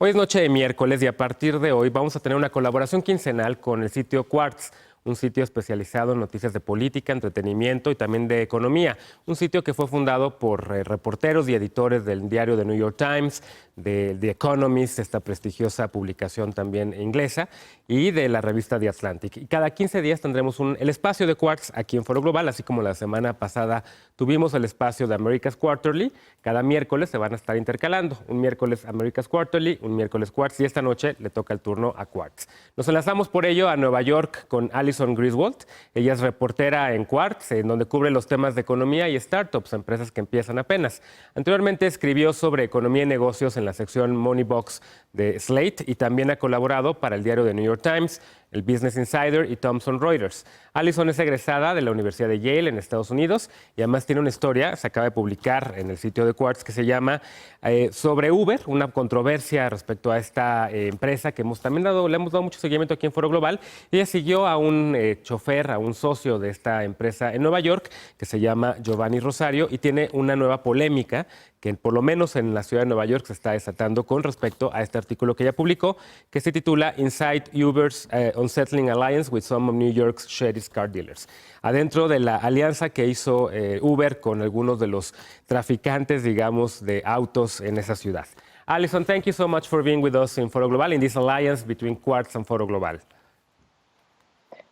Hoy es noche de miércoles y a partir de hoy vamos a tener una colaboración quincenal con el sitio Quartz, un sitio especializado en noticias de política, entretenimiento y también de economía. Un sitio que fue fundado por reporteros y editores del diario The New York Times, de The Economist, esta prestigiosa publicación también inglesa, y de la revista The Atlantic. Y cada 15 días tendremos el espacio de Quartz aquí en Foro Global, así como la semana pasada tuvimos el espacio de America's Quarterly. Cada miércoles se van a estar intercalando. Un miércoles America's Quarterly, un miércoles Quartz, y esta noche le toca el turno a Quartz. Nos enlazamos por ello a Nueva York con Alison Griswold. Ella es reportera en Quartz, en donde cubre los temas de economía y startups, empresas que empiezan apenas. Anteriormente escribió sobre economía y negocios en la sección Money Box de Slate y también ha colaborado para el diario The New York Times, el Business Insider y Thomson Reuters. Alison es egresada de la Universidad de Yale en Estados Unidos y además tiene una historia, se acaba de publicar en el sitio de Quartz, que se llama sobre Uber, una controversia respecto a esta empresa que le hemos dado mucho seguimiento aquí en Foro Global. Ella siguió a un chofer, a un socio de esta empresa en Nueva York, que se llama Giovanni Rosario, y tiene una nueva polémica que por lo menos en la ciudad de Nueva York se está desatando con respecto a este artículo que ella publicó, que se titula Inside Uber's Unsettling Alliance with Some of New York's Sheriff's Car Dealers. Adentro de la alianza que hizo Uber con algunos de los traficantes, digamos, de autos en esa ciudad. Alison, thank you so much for being with us in Foro Global, in this alliance between Quartz and Foro Global.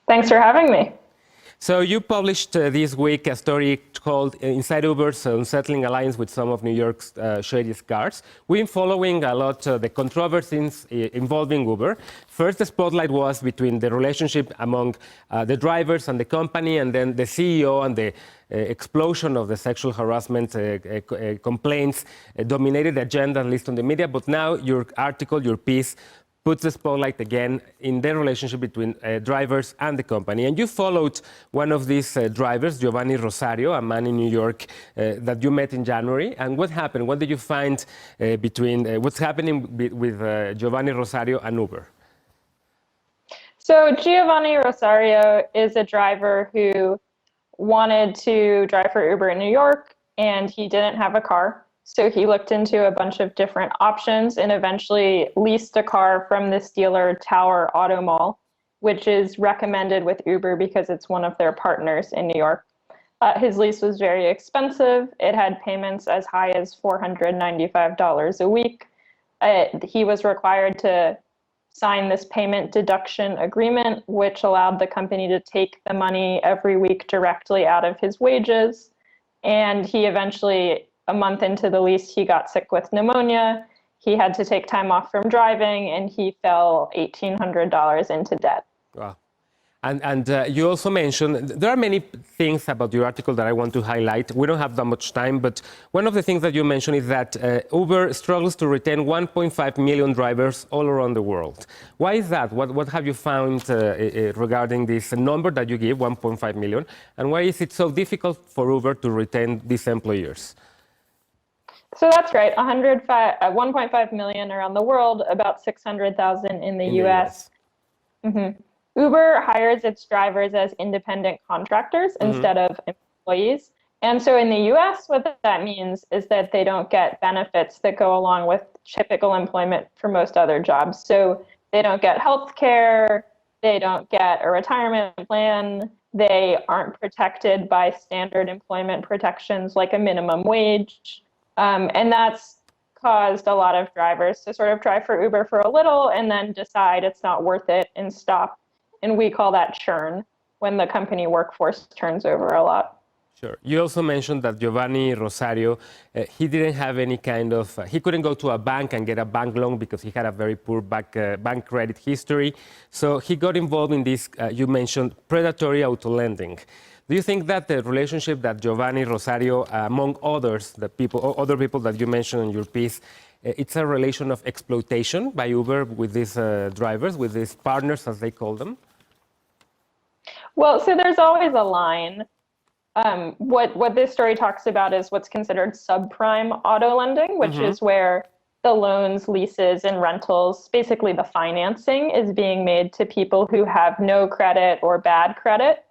Thanks for having me. So you published this week a story called Inside Uber's Unsettling Alliance with Some of New York's Shadiest Cars. We've been following a lot the controversies involving Uber. First, the spotlight was between the relationship among the drivers and the company, and then the CEO and the explosion of the sexual harassment complaints dominated the agenda, at least on the media. But now your article, your piece, puts the spotlight again in the relationship between drivers and the company. And you followed one of these drivers, Giovanni Rosario, a man in New York that you met in January. And what happened? What did you find what's happening with Giovanni Rosario and Uber? So Giovanni Rosario is a driver who wanted to drive for Uber in New York, and he didn't have a car. So he looked into a bunch of different options and eventually leased a car from this dealer, Tower Auto Mall, which is recommended with Uber because it's one of their partners in New York. His lease was very expensive. It had payments as high as $495 a week. He was required to sign this payment deduction agreement, which allowed the company to take the money every week directly out of his wages. And he eventually, a month into the lease, he got sick with pneumonia. He had to take time off from driving, and he fell $1,800 into debt. Wow. And you also mentioned, there are many things about your article that I want to highlight. We don't have that much time, but one of the things that you mentioned is that Uber struggles to retain 1.5 million drivers all around the world. Why is that? What have you found regarding this number that you give, 1.5 million? And why is it so difficult for Uber to retain these employers? So that's right, 1.5 million around the world, about 600,000 in the US. Mm-hmm. Uber hires its drivers as independent contractors instead of employees. And so in the US, what that means is that they don't get benefits that go along with typical employment for most other jobs. So they don't get health care, they don't get a retirement plan, they aren't protected by standard employment protections like a minimum wage. And that's caused a lot of drivers to sort of try for Uber for a little and then decide it's not worth it and stop. And we call that churn, when the company workforce turns over a lot. Sure. You also mentioned that Giovanni Rosario, he didn't have any kind of, he couldn't go to a bank and get a bank loan because he had a very poor bank credit history. So he got involved in this, you mentioned, predatory auto lending. Do you think that the relationship that Giovanni Rosario, among others, other people that you mentioned in your piece, it's a relation of exploitation by Uber with these drivers, with these partners, as they call them? Well, so there's always a line. What this story talks about is what's considered subprime auto lending, which is where the loans, leases, and rentals, basically the financing, is being made to people who have no credit or bad credit.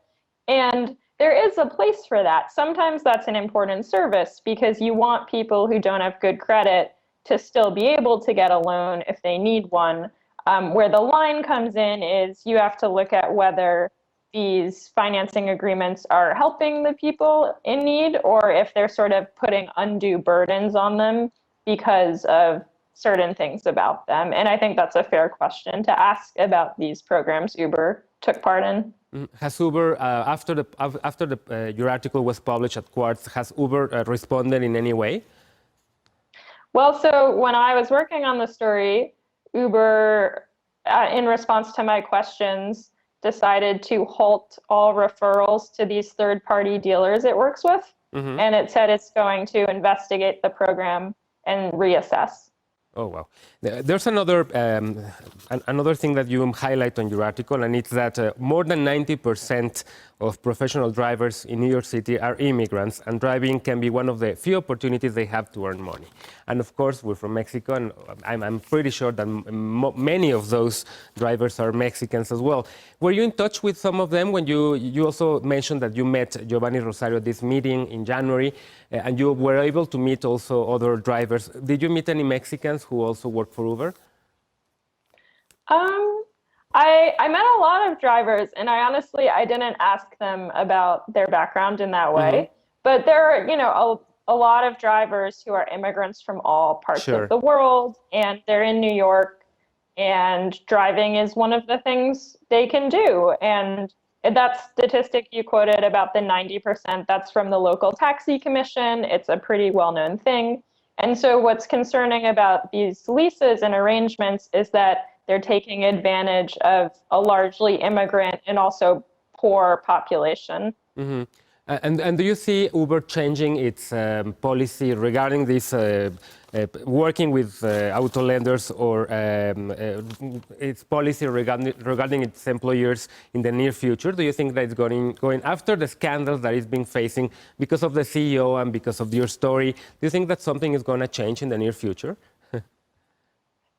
And there is a place for that. Sometimes that's an important service because you want people who don't have good credit to still be able to get a loan if they need one. Where the line comes in is you have to look at whether these financing agreements are helping the people in need or if they're sort of putting undue burdens on them because of certain things about them. And I think that's a fair question to ask about these programs Uber took part in. Has Uber, after your article was published at Quartz, has Uber responded in any way? Well, so when I was working on the story, Uber, in response to my questions, decided to halt all referrals to these third-party dealers it works with. Mm-hmm. And it said it's going to investigate the program and reassess. Oh, wow. There's another thing that you highlight on your article, and it's that more than 90% of professional drivers in New York City are immigrants, and driving can be one of the few opportunities they have to earn money. And of course, we're from Mexico, and I'm pretty sure that many of those drivers are Mexicans as well. Were you in touch with some of them when you also mentioned that you met Giovanni Rosario at this meeting in January, and you were able to meet also other drivers? Did you meet any Mexicans who also work for Uber? I met a lot of drivers, and I didn't ask them about their background in that way. Mm-hmm. But there are, a lot of drivers who are immigrants from all parts sure. of the world, and they're in New York, and driving is one of the things they can do. And that statistic you quoted about the 90%, that's from the local taxi commission. It's a pretty well-known thing. And so what's concerning about these leases and arrangements is that they're taking advantage of a largely immigrant and also poor population. Mm-hmm. And do you see Uber changing its policy regarding this, working with auto lenders, or its policy regarding its employers in the near future? Do you think that it's going after the scandals that it's been facing because of the CEO and because of your story? Do you think that something is going to change in the near future?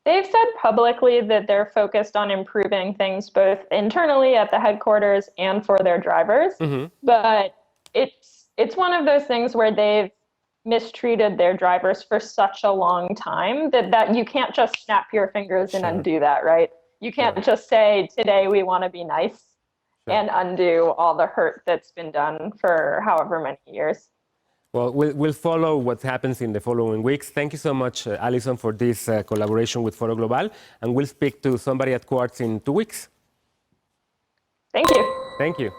They've said publicly that they're focused on improving things both internally at the headquarters and for their drivers. Mm-hmm. But it's one of those things where they've mistreated their drivers for such a long time that you can't just snap your fingers and sure. undo that, right? You can't sure. just say, today we want to be nice sure. and undo all the hurt that's been done for however many years. Well, we'll follow what happens in the following weeks. Thank you so much, Alison, for this collaboration with Foro Global. And we'll speak to somebody at Quartz in 2 weeks. Thank you. Thank you.